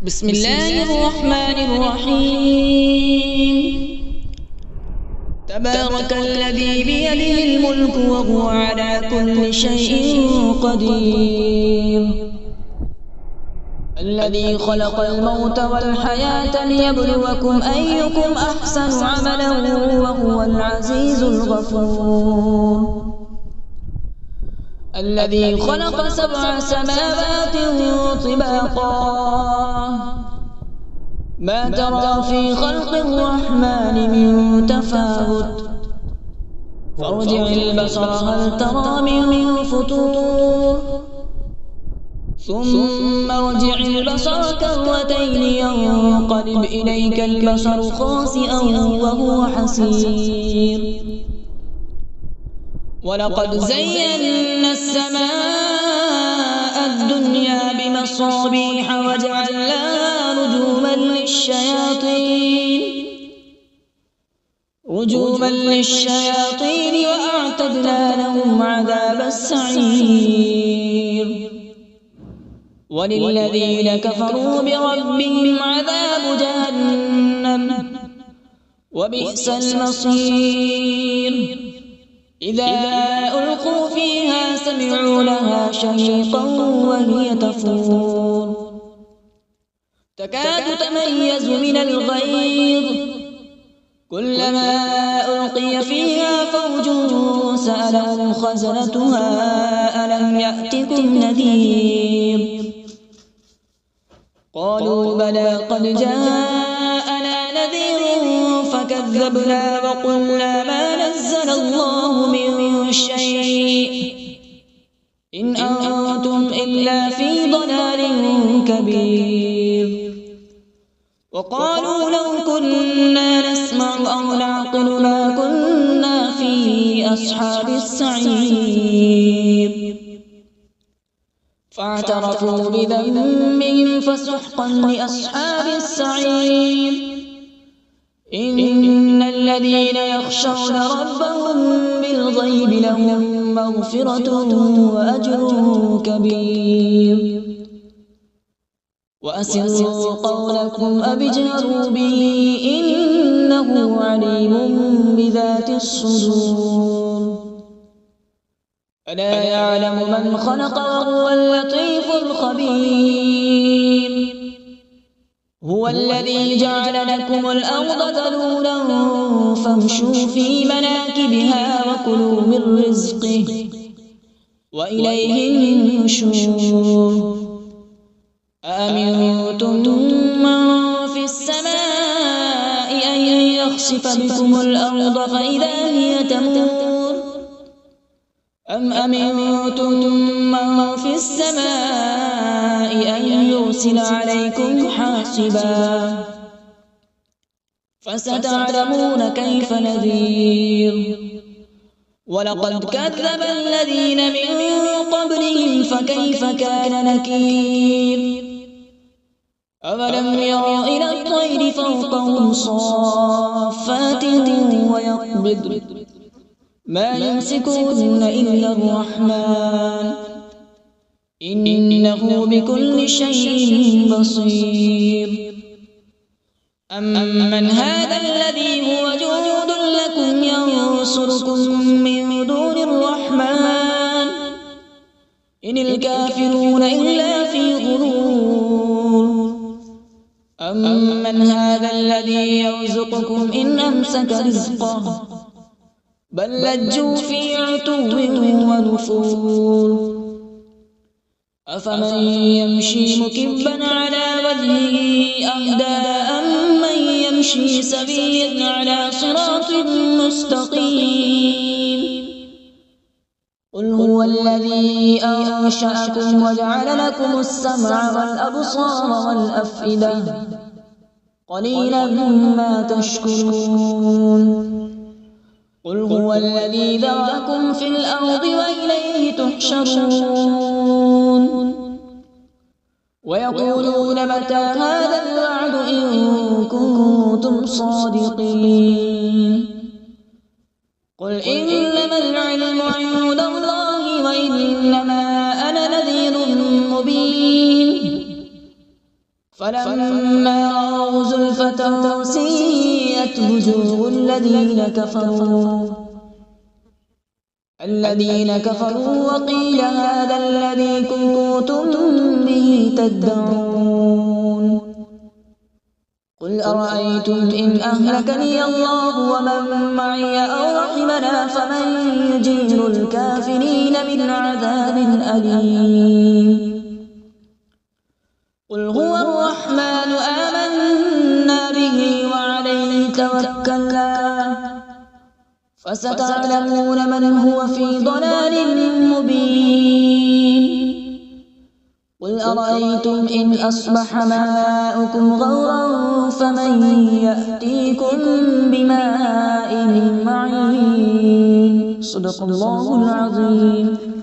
بسم الله الرحمن الرحيم. تبارك الذي بيده الملك وهو على كل شيء قدير، الذي خلق الموت والحياة ليبلوكم أيكم أحسن عملا وهو العزيز الغفور، الذي خلق 7 سماوات طباقا ما ترى في خلق الرحمن من تفاوت، فارجع البصر هل ترى من فطور، ثم ارجع البصر كرتين ينقلب إليك البصر خاسئا وهو حسير، ولقد زينا السماء الدنيا بمصابيح وجعلناها رجوما للشياطين وأعتدنا لهم عذاب السعير، وللذين كفروا بربهم عذاب جهنم وبئس المصير، إذا ألقوا فيها سمعوا لها شهيقا وهي تفور تكاد تميز من الغيظ، كلما ألقي فيها فوج سألهم خزنتها ألم يأتكم نذير، قالوا بلى قد جاءنا نذير فكذبنا وقلنا ما نزل الله من شيء إن أنتم إلا في ضلال كبير، وقالوا لو كنا نسمع أو نعقل ما كنا في أصحاب السعير، فاعترفوا بذنبهم فسحقا لأصحاب السعير، إن الذين يخشون ربهم بالغيب لهم مغفرة وأجر كبير، وأسروا قولكم أو اجهروا به إنه عليم بذات الصدور، ألا يعلم من خلق وهو اللطيف الخبير، هو الذي جعل لكم الأرض ذلولا فامشوا في مناكبها وكلوا من رزقه وإليه النشور، أأمنتم من في السماء أن يخسف بكم الأرض فإذا هي تمور، أم أمنتم من في السماء أن يرسل عليكم حاصبا، فستعلمون كيف نذير، ولقد كذب الذين من قبلهم فكيف كان نكير، أولم يروا إلى الطير فوقهم صافات ويقبض ما يمسكون إلا الرحمن إنه بكل شيء بصير، أمن هذا الذي هو جند لكم ينصركم من دون الرحمن إن الكافرون إلا في غرور، أمن هذا الذي يرزقكم إن أمسك رزقه بل لجوا في عتو ونفور، أفمن يمشي مكبا على وجهه أهدى أمن يمشي سويا على صراط مستقيم، قل هو الذي أنشأكم وجعل لكم السمع والأبصار والأفئدة قليلا ما تشكرون، قل هو الذي ذرأكم في الأرض وإليه تحشرون، ويقولون متى هذا الوعد إن كنتم صادقين، قل إنما العلم عند الله وإنما أنا نذير مبين، فلما رأوا زلفة سيئت وجوه الذين كفروا وقيل هذا الذي كنتم به تدعون قل أرأيتم إن أهلكني الله ومن معي أو رحمنا فمن يجير الكافرين من عذاب أليم قل هو الرحمن آمنا به وعليه توكلنا فستعلمون من هو في ضلال مبين قل أرأيتم إن أصبح ماؤكم غورا فمن يأتيكم بماء معين صدق الله العظيم.